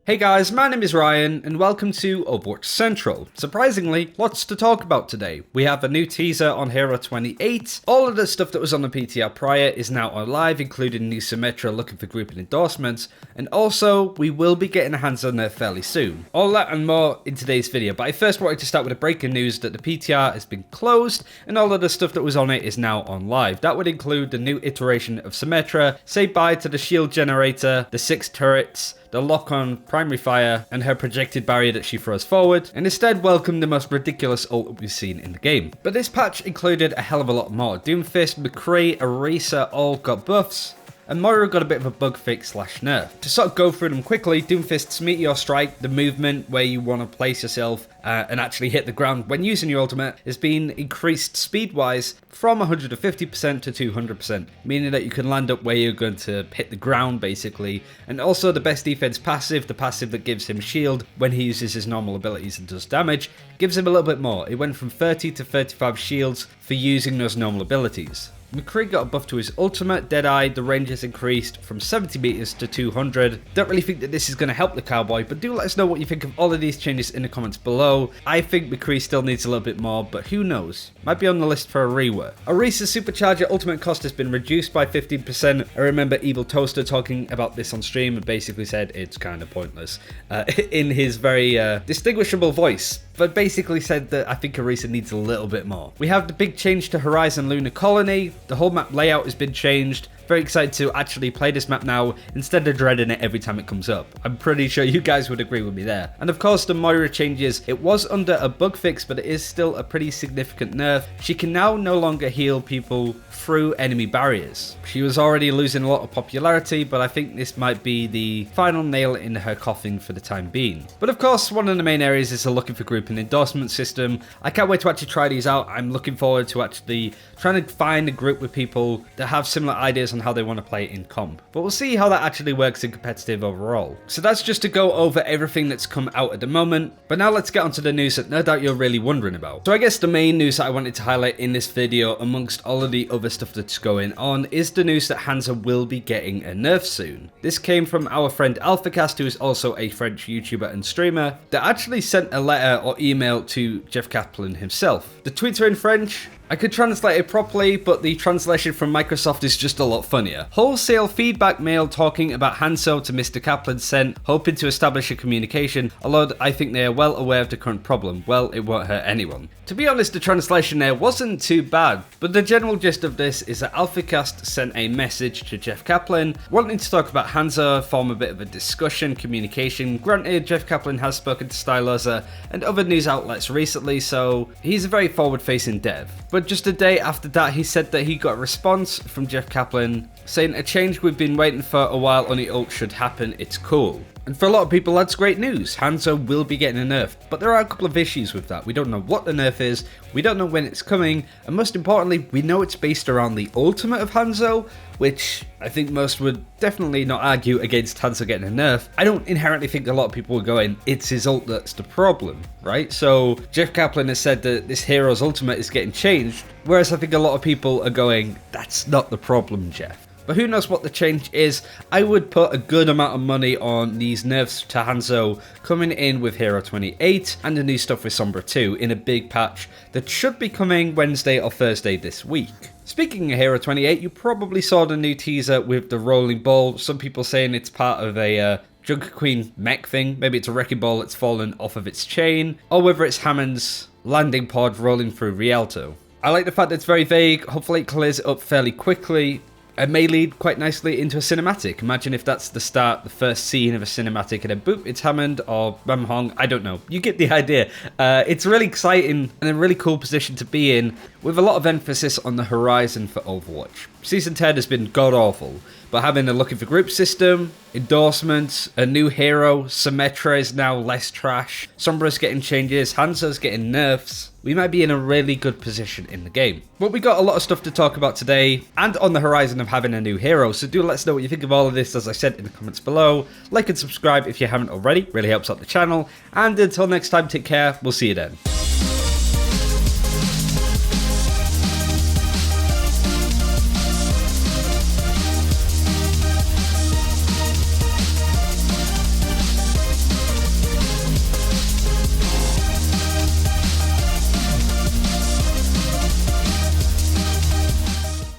Hey guys, my name is Ryan and welcome to Overwatch Central. Surprisingly, lots to talk about today. We have a new teaser on Hero 28. All of the stuff that was on the PTR prior is now on live, including new symmetra looking for group and endorsements, and also we will be getting a HANZO NERF fairly soon. All that and more in today's video, but I first wanted to start with a breaking news that the PTR has been closed and all of the stuff that was on it is now on live. That would include the new iteration of symmetra, say bye to the shield generator, the 6 turrets, the lock-on primary fire, and her projected barrier that she throws forward, and instead welcome the most ridiculous ult we've seen in the game. But this patch included a hell of a lot more. Doomfist, McCree, Orisa all got buffs, and Moira got a bit of a bug fix slash nerf. To sort of go through them quickly, Doomfist's Meteor Strike, the movement where you want to place yourself and actually hit the ground when using your ultimate, is being increased speed-wise from 150% to 200%, meaning that you can land up where you're going to hit the ground basically. And also the best defense passive, the passive that gives him shield when he uses his normal abilities and does damage, gives him a little bit more. It went from 30 to 35 shields for using those normal abilities. McCree got a buff to his ultimate, Deadeye, the range has increased from 70 meters to 200. Don't really think that this is going to help the cowboy, but do let us know what you think of all of these changes in the comments below. I think McCree still needs a little bit more, but who knows? Might be on the list for a rework. Orisa's supercharger ultimate cost has been reduced by 15%. I remember Evil Toaster talking about this on stream and basically said it's kind of pointless in his very distinguishable voice. But basically said that I think Orisa needs a little bit more. We have the big change to Horizon Lunar Colony. The whole map layout has been changed. Very excited to actually play this map now instead of dreading it every time it comes up. I'm pretty sure you guys would agree with me there. And of course the Moira changes. It was under a bug fix, but it is still a pretty significant nerf. She can now no longer heal people through enemy barriers. She was already losing a lot of popularity, but I think this might be the final nail in her coffin for the time being. But of course, one of the main areas is the looking for group and endorsement system. I can't wait to actually try these out. I'm looking forward to actually trying to find a group with people that have similar ideas on how they want to play in comp. But we'll see how that actually works in competitive overall. So that's just to go over everything that's come out at the moment. But now let's get onto the news that no doubt you're really wondering about. So I guess the main news that I wanted to highlight in this video, amongst all of the other stuff that's going on, is the news that HANZO will be getting a nerf soon. This came from our friend AlphaCast, who is also a French YouTuber and streamer, that actually sent a letter or email to Jeff Kaplan himself. The tweets are in French. I could translate it properly, but the translation from Microsoft is just a lot funnier. Wholesale feedback mail talking about HANZO to Mr. Kaplan sent, hoping to establish a communication, although I think they are well aware of the current problem. Well, it won't hurt anyone. To be honest, the translation there wasn't too bad, but the general gist of this is that AlphaCast sent a message to Jeff Kaplan, wanting to talk about HANZO, form a bit of a discussion, communication. Granted, Jeff Kaplan has spoken to Styloza and other news outlets recently, so he's a very forward-facing dev. But just a day after that, he said that he got a response from Jeff Kaplan saying a change we've been waiting for a while on the ult should happen, it's cool. And for a lot of people that's great news. HANZO will be getting a nerf, but there are a couple of issues with that. We don't know what the nerf is, we don't know when it's coming, and most importantly, we know it's based around the ultimate of HANZO, which I think most would definitely not argue against HANZO getting a nerf. I don't inherently think a lot of people are going, it's his ult that's the problem, right? So Jeff Kaplan has said that this hero's ultimate is getting changed, whereas I think a lot of people are going, that's not the problem, Jeff. But who knows what the change is. I would put a good amount of money on these nerfs to HANZO coming in with Hero 28 and the new stuff with Sombra 2 in a big patch that should be coming Wednesday or Thursday this week. Speaking of Hero 28, you probably saw the new teaser with the rolling ball. Some people saying it's part of a Junker Queen mech thing. Maybe it's a wrecking ball that's fallen off of its chain, or whether it's Hammond's landing pod rolling through Rialto. I like the fact that it's very vague. Hopefully it clears it up fairly quickly. It may lead quite nicely into a cinematic. Imagine if that's the start, the first scene of a cinematic, and then boop, it's Hammond or Ramhong. I don't know. You get the idea. It's really exciting and a really cool position to be in, with a lot of emphasis on the horizon for Overwatch. Season 10 has been god-awful, but having a looking for group system, endorsements, a new hero, symmetra is now less trash, Sombra's getting changes, HANZO's getting nerfs, we might be in a really good position in the game. But we got a lot of stuff to talk about today, and on the horizon of having a new hero, so do let us know what you think of all of this, as I said, in the comments below. Like and subscribe if you haven't already, really helps out the channel, and until next time, take care, we'll see you then.